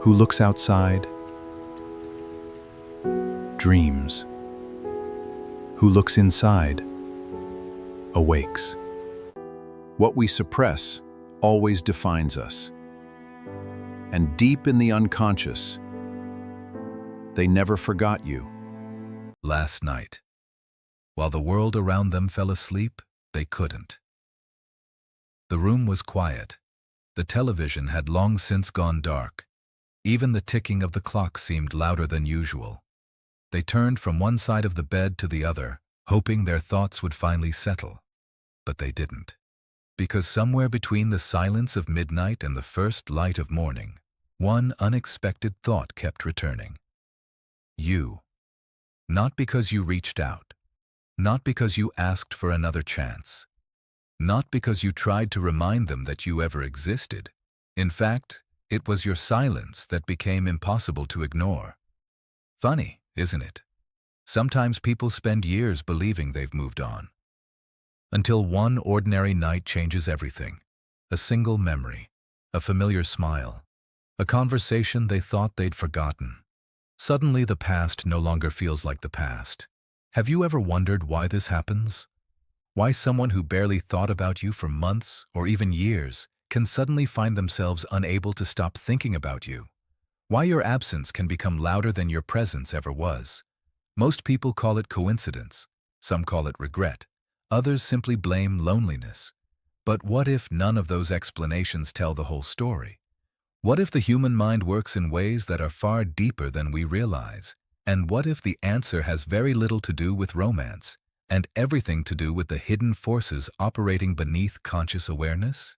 who looks outside, dreams. Who looks inside, awakes. What we suppress always defines us. And deep in the unconscious, they never forgot you. Last night, while the world around them fell asleep, they couldn't. The room was quiet. The television had long since gone dark. Even the ticking of the clock seemed louder than usual. They turned from one side of the bed to the other, hoping their thoughts would finally settle. But they didn't. Because somewhere between the silence of midnight and the first light of morning, one unexpected thought kept returning. You. Not because you reached out. Not because you asked for another chance. Not because you tried to remind them that you ever existed. In fact, it was your silence that became impossible to ignore. Funny, isn't it? Sometimes people spend years believing they've moved on. Until one ordinary night changes everything. A single memory, a familiar smile, a conversation they thought they'd forgotten. Suddenly the past no longer feels like the past. Have you ever wondered why this happens? Why someone who barely thought about you for months or even years can suddenly find themselves unable to stop thinking about you? Why your absence can become louder than your presence ever was? Most people call it coincidence. Some call it regret. Others simply blame loneliness. But what if none of those explanations tell the whole story? What if the human mind works in ways that are far deeper than we realize? And what if the answer has very little to do with romance and everything to do with the hidden forces operating beneath conscious awareness?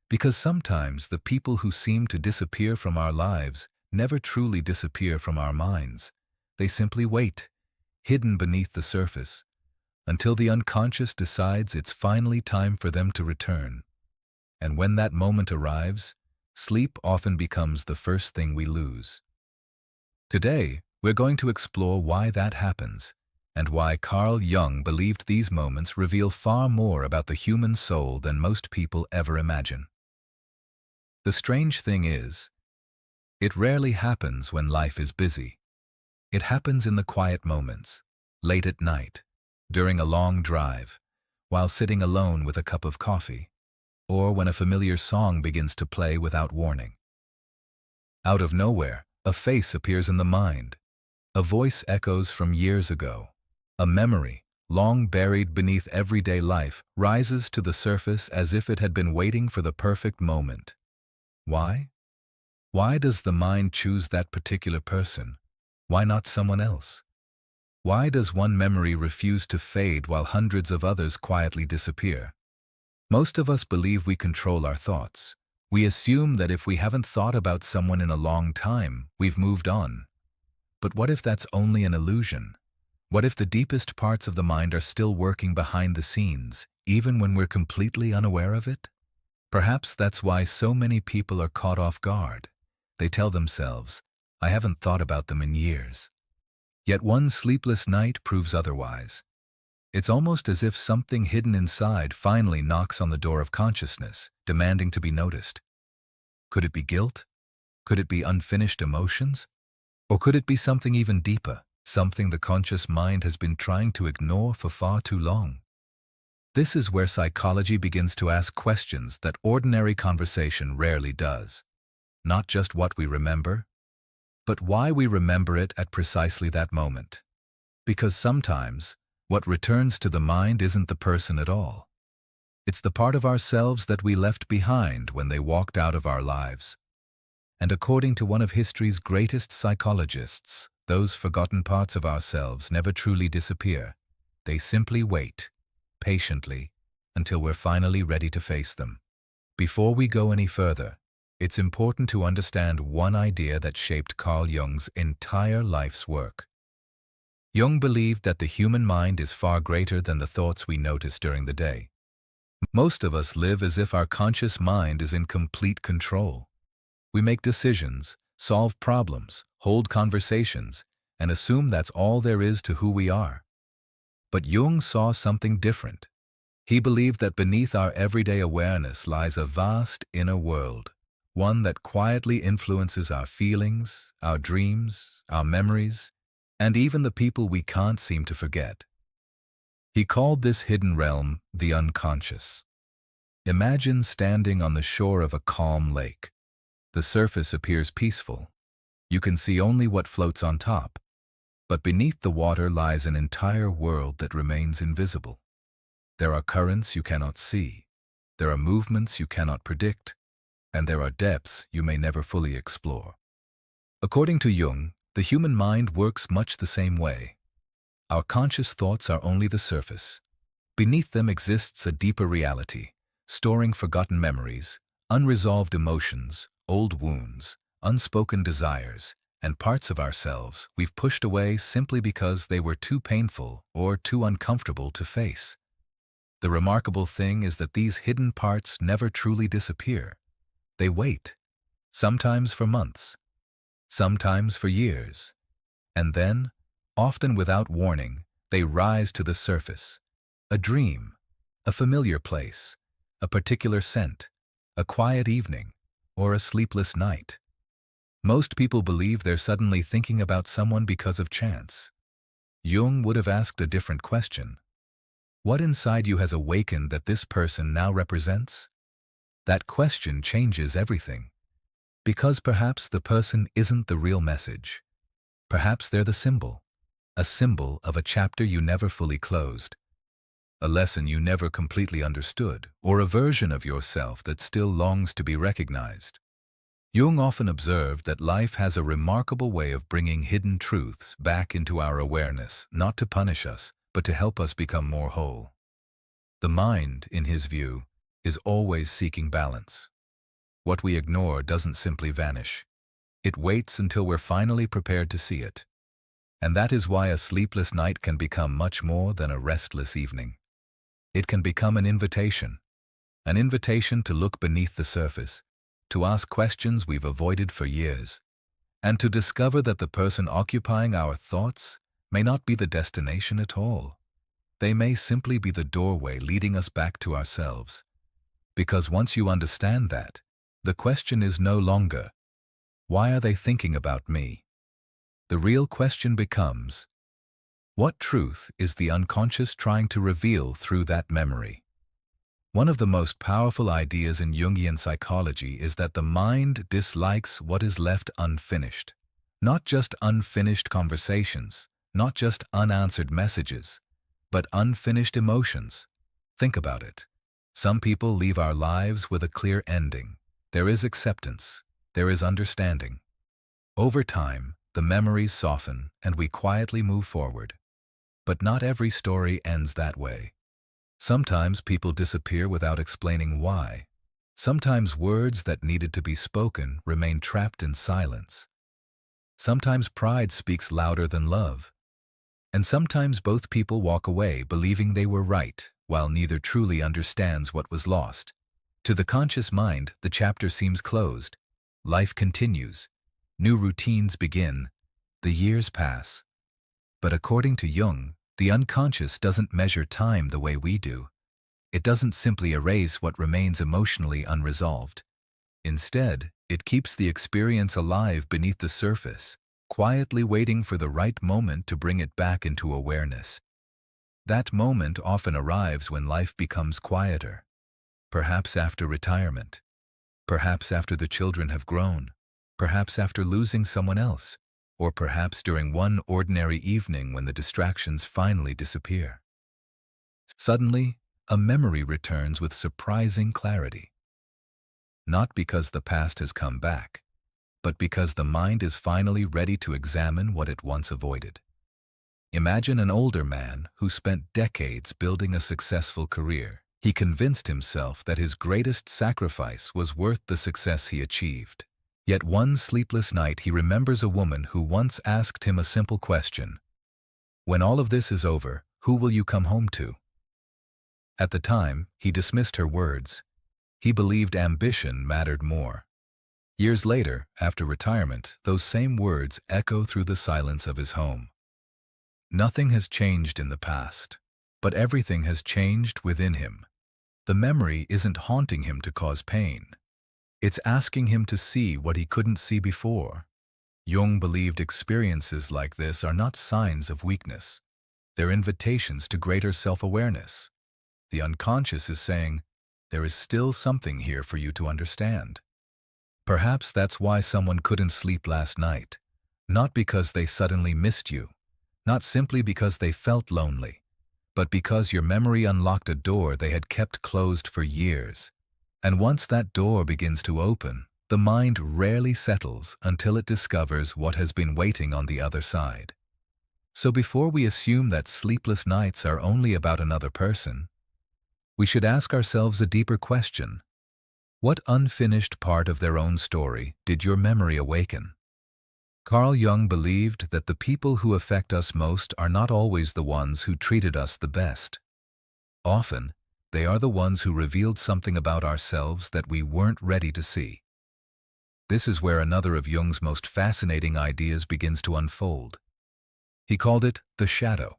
Because sometimes the people who seem to disappear from our lives never truly disappear from our minds. They simply wait, hidden beneath the surface, until the unconscious decides it's finally time for them to return. And when that moment arrives, sleep often becomes the first thing we lose. Today, we're going to explore why that happens, and why Carl Jung believed these moments reveal far more about the human soul than most people ever imagine. The strange thing is, it rarely happens when life is busy. It happens in the quiet moments, late at night, during a long drive, while sitting alone with a cup of coffee, or when a familiar song begins to play without warning. Out of nowhere, a face appears in the mind. A voice echoes from years ago. A memory, long buried beneath everyday life, rises to the surface as if it had been waiting for the perfect moment. Why? Why does the mind choose that particular person? Why not someone else? Why does one memory refuse to fade while hundreds of others quietly disappear? Most of us believe we control our thoughts. We assume that if we haven't thought about someone in a long time, we've moved on. But what if that's only an illusion? What if the deepest parts of the mind are still working behind the scenes, even when we're completely unaware of it? Perhaps that's why so many people are caught off guard. They tell themselves, I haven't thought about them in years. Yet one sleepless night proves otherwise. It's almost as if something hidden inside finally knocks on the door of consciousness, demanding to be noticed. Could it be guilt? Could it be unfinished emotions? Or could it be something even deeper, something the conscious mind has been trying to ignore for far too long? This is where psychology begins to ask questions that ordinary conversation rarely does. Not just what we remember, but why we remember it at precisely that moment. Because sometimes, what returns to the mind isn't the person at all. It's the part of ourselves that we left behind when they walked out of our lives. And according to one of history's greatest psychologists, those forgotten parts of ourselves never truly disappear. They simply wait, patiently, until we're finally ready to face them. Before we go any further, it's important to understand one idea that shaped Carl Jung's entire life's work. Jung believed that the human mind is far greater than the thoughts we notice during the day. Most of us live as if our conscious mind is in complete control. We make decisions, solve problems, hold conversations, and assume that's all there is to who we are. But Jung saw something different. He believed that beneath our everyday awareness lies a vast inner world, one that quietly influences our feelings, our dreams, our memories, and even the people we can't seem to forget. He called this hidden realm the unconscious. Imagine standing on the shore of a calm lake. The surface appears peaceful. You can see only what floats on top, but beneath the water lies an entire world that remains invisible. There are currents you cannot see, there are movements you cannot predict, and there are depths you may never fully explore. According to Jung, the human mind works much the same way. Our conscious thoughts are only the surface. Beneath them exists a deeper reality, storing forgotten memories, unresolved emotions, old wounds, unspoken desires, and parts of ourselves we've pushed away simply because they were too painful or too uncomfortable to face. The remarkable thing is that these hidden parts never truly disappear. They wait, sometimes for months, sometimes for years, and then, often without warning, they rise to the surface. A dream, a familiar place, a particular scent, a quiet evening, or a sleepless night. Most people believe they're suddenly thinking about someone because of chance. Jung would have asked a different question. What inside you has awakened that this person now represents? That question changes everything. Because perhaps the person isn't the real message. Perhaps they're the symbol. A symbol of a chapter you never fully closed. A lesson you never completely understood, or a version of yourself that still longs to be recognized. Jung often observed that life has a remarkable way of bringing hidden truths back into our awareness, not to punish us, but to help us become more whole. The mind, in his view, is always seeking balance. What we ignore doesn't simply vanish. It waits until we're finally prepared to see it. And that is why a sleepless night can become much more than a restless evening. It can become an invitation to look beneath the surface, to ask questions we've avoided for years, and to discover that the person occupying our thoughts may not be the destination at all. They may simply be the doorway leading us back to ourselves. Because once you understand that, the question is no longer, why are they thinking about me? The real question becomes, what truth is the unconscious trying to reveal through that memory? One of the most powerful ideas in Jungian psychology is that the mind dislikes what is left unfinished. Not just unfinished conversations, not just unanswered messages, but unfinished emotions. Think about it. Some people leave our lives with a clear ending. There is acceptance. There is understanding. Over time, the memories soften and we quietly move forward. But not every story ends that way. Sometimes people disappear without explaining why. Sometimes words that needed to be spoken remain trapped in silence. Sometimes pride speaks louder than love. And sometimes both people walk away believing they were right, while neither truly understands what was lost. To the conscious mind, the chapter seems closed. Life continues. New routines begin. The years pass. But according to Jung, the unconscious doesn't measure time the way we do. It doesn't simply erase what remains emotionally unresolved. Instead, it keeps the experience alive beneath the surface, quietly waiting for the right moment to bring it back into awareness. That moment often arrives when life becomes quieter. Perhaps after retirement. Perhaps after the children have grown. Perhaps after losing someone else. Or perhaps during one ordinary evening when the distractions finally disappear. Suddenly, a memory returns with surprising clarity. Not because the past has come back, but because the mind is finally ready to examine what it once avoided. Imagine an older man who spent decades building a successful career. He convinced himself that his greatest sacrifice was worth the success he achieved. Yet one sleepless night he remembers a woman who once asked him a simple question. When all of this is over, who will you come home to? At the time, he dismissed her words. He believed ambition mattered more. Years later, after retirement, those same words echo through the silence of his home. Nothing has changed in the past, but everything has changed within him. The memory isn't haunting him to cause pain. It's asking him to see what he couldn't see before. Jung believed experiences like this are not signs of weakness. They're invitations to greater self-awareness. The unconscious is saying, there is still something here for you to understand. Perhaps that's why someone couldn't sleep last night. Not because they suddenly missed you, not simply because they felt lonely, but because your memory unlocked a door they had kept closed for years. And once that door begins to open, the mind rarely settles until it discovers what has been waiting on the other side. So before we assume that sleepless nights are only about another person, we should ask ourselves a deeper question. What unfinished part of their own story did your memory awaken? Carl Jung believed that the people who affect us most are not always the ones who treated us the best. Often, they are the ones who revealed something about ourselves that we weren't ready to see. This is where another of Jung's most fascinating ideas begins to unfold. He called it the shadow.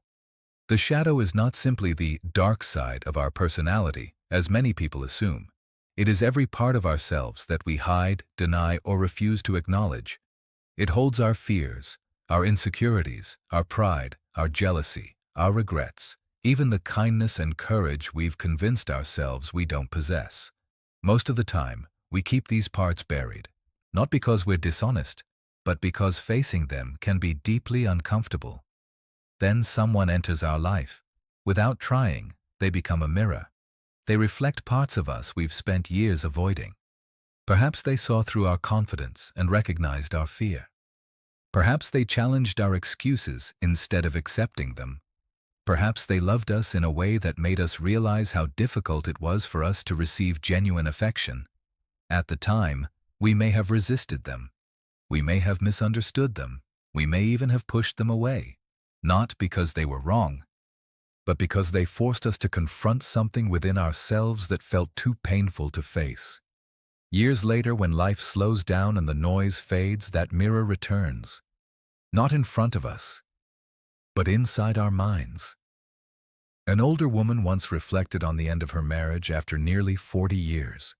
The shadow is not simply the dark side of our personality, as many people assume. It is every part of ourselves that we hide, deny, or refuse to acknowledge. It holds our fears, our insecurities, our pride, our jealousy, our regrets, even the kindness and courage we've convinced ourselves we don't possess. Most of the time, we keep these parts buried, not because we're dishonest, but because facing them can be deeply uncomfortable. Then someone enters our life. Without trying, they become a mirror. They reflect parts of us we've spent years avoiding. Perhaps they saw through our confidence and recognized our fear. Perhaps they challenged our excuses instead of accepting them. Perhaps they loved us in a way that made us realize how difficult it was for us to receive genuine affection. At the time, we may have resisted them. We may have misunderstood them. We may even have pushed them away. Not because they were wrong, but because they forced us to confront something within ourselves that felt too painful to face. Years later, when life slows down and the noise fades, that mirror returns. Not in front of us, but inside our minds. An older woman once reflected on the end of her marriage after nearly 40 years.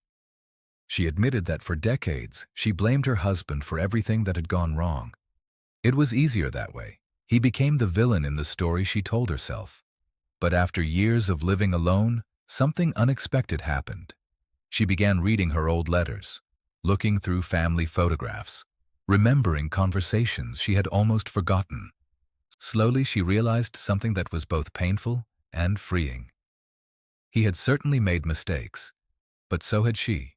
She admitted that for decades, she blamed her husband for everything that had gone wrong. It was easier that way. He became the villain in the story she told herself. But after years of living alone, something unexpected happened. She began reading her old letters, looking through family photographs, remembering conversations she had almost forgotten. Slowly, she realized something that was both painful and freeing. He had certainly made mistakes, but so had she.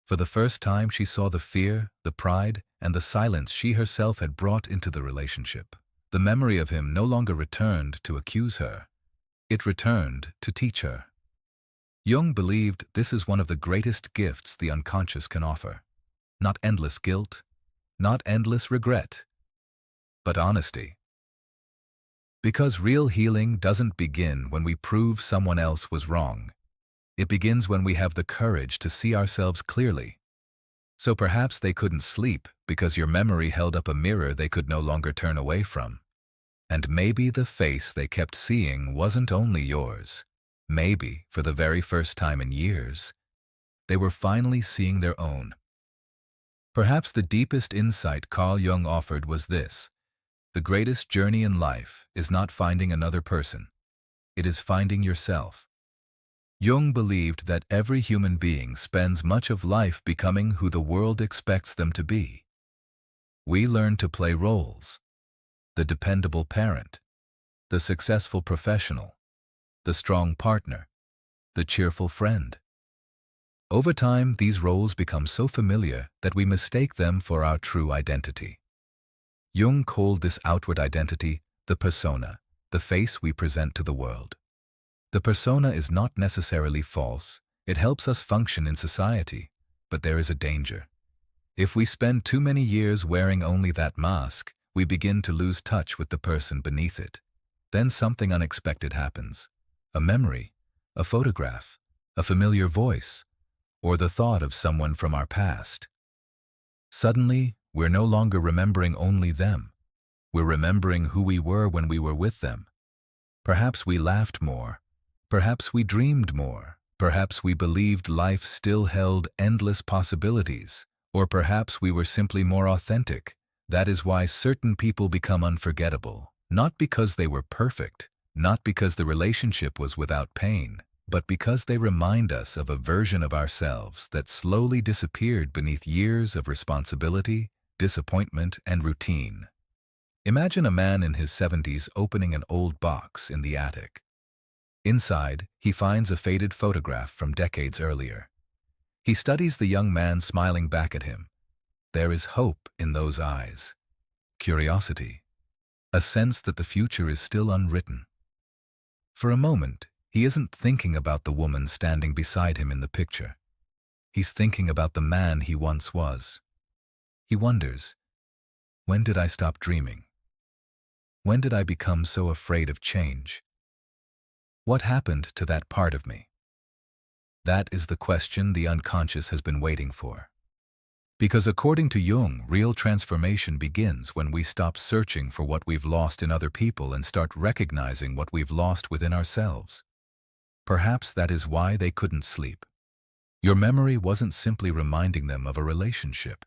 For the first time, she saw the fear, the pride, and the silence she herself had brought into the relationship. The memory of him no longer returned to accuse her. It returned to teach her. Jung believed this is one of the greatest gifts the unconscious can offer. Not endless guilt, not endless regret, but honesty. Because real healing doesn't begin when we prove someone else was wrong. It begins when we have the courage to see ourselves clearly. So perhaps they couldn't sleep because your memory held up a mirror they could no longer turn away from. And maybe the face they kept seeing wasn't only yours. Maybe, for the very first time in years, they were finally seeing their own. Perhaps the deepest insight Carl Jung offered was this: the greatest journey in life is not finding another person. It is finding yourself. Jung believed that every human being spends much of life becoming who the world expects them to be. We learn to play roles: the dependable parent, the successful professional, the strong partner, the cheerful friend. Over time, these roles become so familiar that we mistake them for our true identity. Jung called this outward identity the persona, the face we present to the world. The persona is not necessarily false. It helps us function in society, but there is a danger. If we spend too many years wearing only that mask, we begin to lose touch with the person beneath it. Then something unexpected happens. A memory, a photograph, a familiar voice, or the thought of someone from our past. Suddenly, we're no longer remembering only them. We're remembering who we were when we were with them. Perhaps we laughed more. Perhaps we dreamed more. Perhaps we believed life still held endless possibilities, or perhaps we were simply more authentic. That is why certain people become unforgettable, not because they were perfect, not because the relationship was without pain, but because they remind us of a version of ourselves that slowly disappeared beneath years of responsibility, disappointment, and routine. Imagine a man in his 70s opening an old box in the attic. Inside, he finds a faded photograph from decades earlier. He studies the young man smiling back at him. There is hope in those eyes, curiosity, a sense that the future is still unwritten. For a moment, he isn't thinking about the woman standing beside him in the picture. He's thinking about the man he once was. He wonders, when did I stop dreaming? When did I become so afraid of change? What happened to that part of me? That is the question the unconscious has been waiting for. Because according to Jung, real transformation begins when we stop searching for what we've lost in other people and start recognizing what we've lost within ourselves. Perhaps that is why they couldn't sleep. Your memory wasn't simply reminding them of a relationship.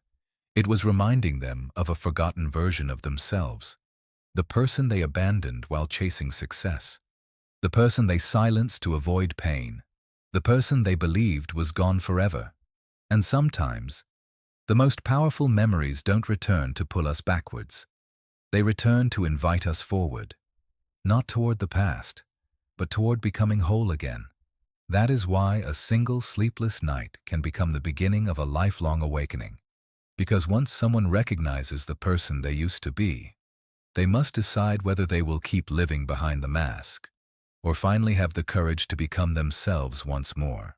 It was reminding them of a forgotten version of themselves, the person they abandoned while chasing success, the person they silenced to avoid pain, the person they believed was gone forever. And sometimes, the most powerful memories don't return to pull us backwards. They return to invite us forward, not toward the past, but toward becoming whole again. That is why a single sleepless night can become the beginning of a lifelong awakening. Because once someone recognizes the person they used to be, they must decide whether they will keep living behind the mask, or finally have the courage to become themselves once more.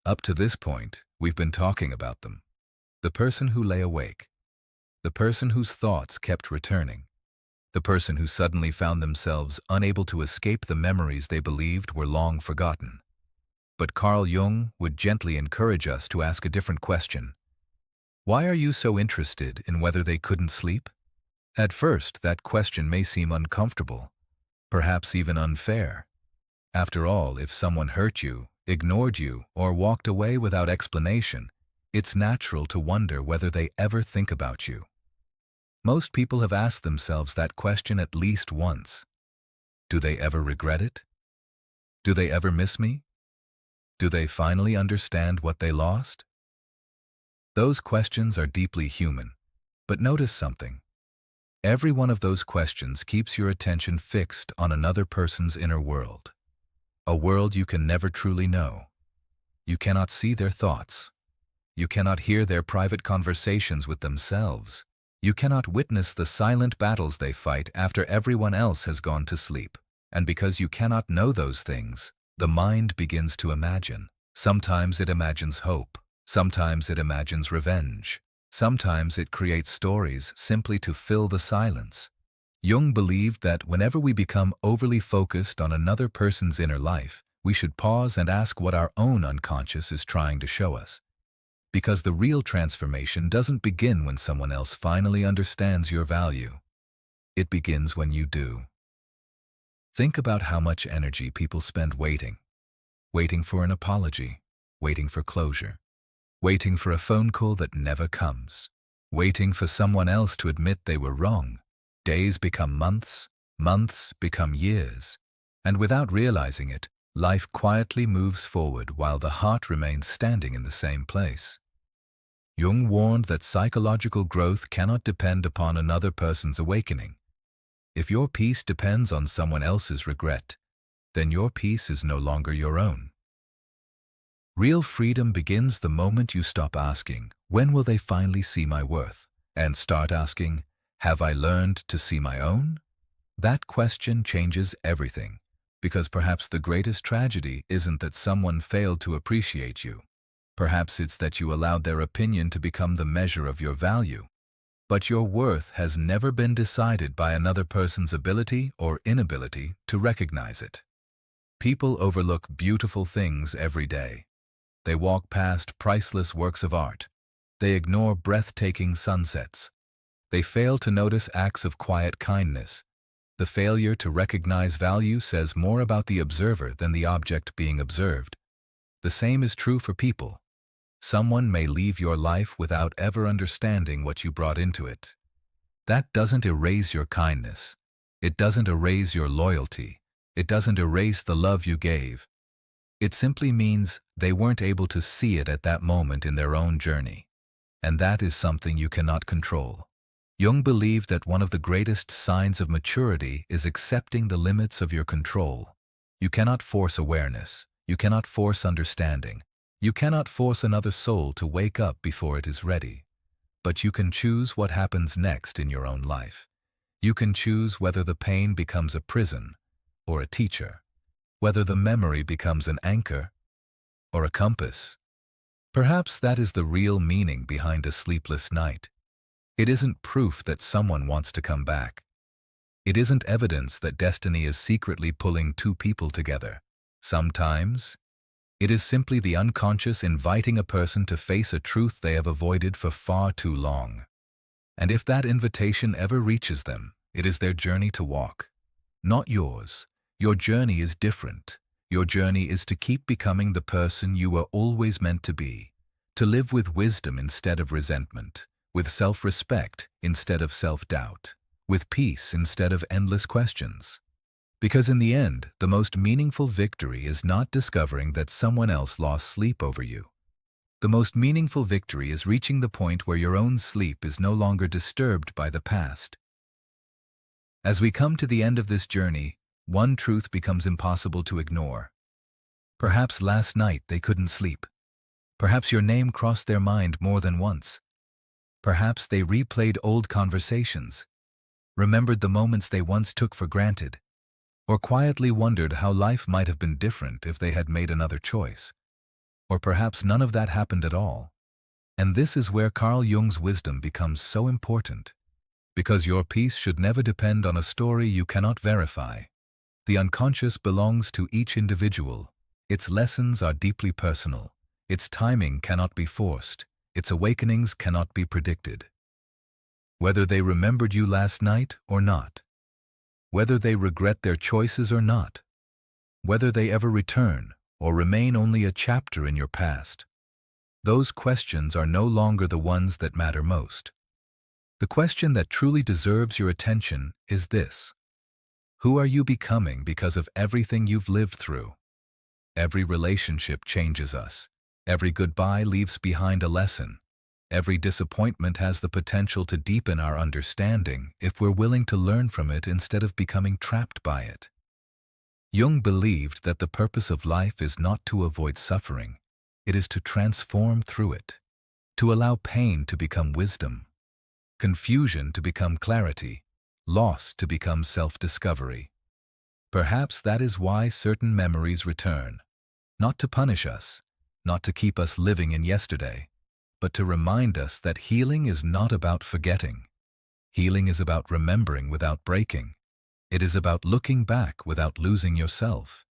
Up to this point, we've been talking about them. The person who lay awake, the person whose thoughts kept returning, the person who suddenly found themselves unable to escape the memories they believed were long forgotten. But Carl Jung would gently encourage us to ask a different question. Why are you so interested in whether they couldn't sleep? At first, that question may seem uncomfortable, perhaps even unfair. After all, if someone hurt you, ignored you, or walked away without explanation, it's natural to wonder whether they ever think about you. Most people have asked themselves that question at least once. Do they ever regret it? Do they ever miss me? Do they finally understand what they lost? Those questions are deeply human, but notice something. Every one of those questions keeps your attention fixed on another person's inner world, a world you can never truly know. You cannot see their thoughts. You cannot hear their private conversations with themselves. You cannot witness the silent battles they fight after everyone else has gone to sleep. And because you cannot know those things, the mind begins to imagine. Sometimes it imagines hope. Sometimes it imagines revenge. Sometimes it creates stories simply to fill the silence. Jung believed that whenever we become overly focused on another person's inner life, we should pause and ask what our own unconscious is trying to show us. Because the real transformation doesn't begin when someone else finally understands your value. It begins when you do. Think about how much energy people spend waiting. Waiting for an apology, waiting for closure, waiting for a phone call that never comes, waiting for someone else to admit they were wrong. Days become months, months become years, and without realizing it, life quietly moves forward while the heart remains standing in the same place. Jung warned that psychological growth cannot depend upon another person's awakening. If your peace depends on someone else's regret, then your peace is no longer your own. Real freedom begins the moment you stop asking, when will they finally see my worth? And start asking, have I learned to see my own? That question changes everything, because perhaps the greatest tragedy isn't that someone failed to appreciate you. Perhaps it's that you allowed their opinion to become the measure of your value. But your worth has never been decided by another person's ability or inability to recognize it. People overlook beautiful things every day. They walk past priceless works of art. They ignore breathtaking sunsets. They fail to notice acts of quiet kindness. The failure to recognize value says more about the observer than the object being observed. The same is true for people. Someone may leave your life without ever understanding what you brought into it. That doesn't erase your kindness. It doesn't erase your loyalty. It doesn't erase the love you gave. It simply means they weren't able to see it at that moment in their own journey. And that is something you cannot control. Jung believed that one of the greatest signs of maturity is accepting the limits of your control. You cannot force awareness. You cannot force understanding. You cannot force another soul to wake up before it is ready. But you can choose what happens next in your own life. You can choose whether the pain becomes a prison or a teacher, whether the memory becomes an anchor or a compass. Perhaps that is the real meaning behind a sleepless night. It isn't proof that someone wants to come back. It isn't evidence that destiny is secretly pulling two people together. Sometimes, it is simply the unconscious inviting a person to face a truth they have avoided for far too long. And if that invitation ever reaches them, it is their journey to walk, not yours. Your journey is different. Your journey is to keep becoming the person you were always meant to be, to live with wisdom instead of resentment, with self-respect instead of self-doubt, with peace instead of endless questions. Because in the end, the most meaningful victory is not discovering that someone else lost sleep over you. The most meaningful victory is reaching the point where your own sleep is no longer disturbed by the past. As we come to the end of this journey, one truth becomes impossible to ignore. Perhaps last night they couldn't sleep. Perhaps your name crossed their mind more than once. Perhaps they replayed old conversations, remembered the moments they once took for granted, or quietly wondered how life might have been different if they had made another choice. Or perhaps none of that happened at all. And this is where Carl Jung's wisdom becomes so important. Because your peace should never depend on a story you cannot verify. The unconscious belongs to each individual. Its lessons are deeply personal. Its timing cannot be forced. Its awakenings cannot be predicted. Whether they remembered you last night or not. Whether they regret their choices or not. Whether they ever return or remain only a chapter in your past. Those questions are no longer the ones that matter most. The question that truly deserves your attention is this. Who are you becoming because of everything you've lived through? Every relationship changes us. Every goodbye leaves behind a lesson. Every disappointment has the potential to deepen our understanding if we're willing to learn from it instead of becoming trapped by it. Jung believed that the purpose of life is not to avoid suffering. It is to transform through it, to allow pain to become wisdom, confusion to become clarity, loss to become self-discovery. Perhaps that is why certain memories return, not to punish us, not to keep us living in yesterday, but to remind us that healing is not about forgetting. Healing is about remembering without breaking. It is about looking back without losing yourself.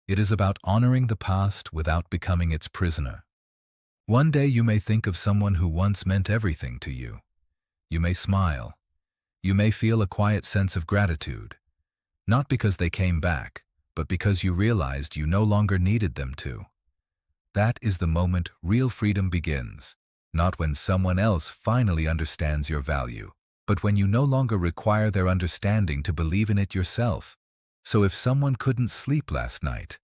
It is about honoring the past without becoming its prisoner. One day you may think of someone who once meant everything to you. You may smile. You may feel a quiet sense of gratitude, not because they came back, but because you realized you no longer needed them to. That is the moment real freedom begins, not when someone else finally understands your value, but when you no longer require their understanding to believe in it yourself. So if someone couldn't sleep last night,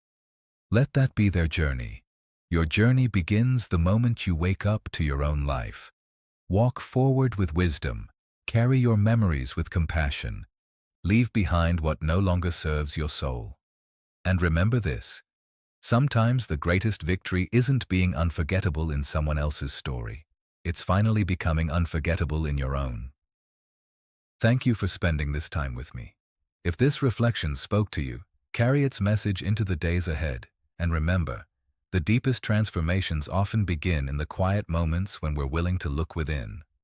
let that be their journey. Your journey begins the moment you wake up to your own life. Walk forward with wisdom. Carry your memories with compassion. Leave behind what no longer serves your soul. And remember this. Sometimes the greatest victory isn't being unforgettable in someone else's story. It's finally becoming unforgettable in your own. Thank you for spending this time with me. If this reflection spoke to you, carry its message into the days ahead. And remember, the deepest transformations often begin in the quiet moments when we're willing to look within.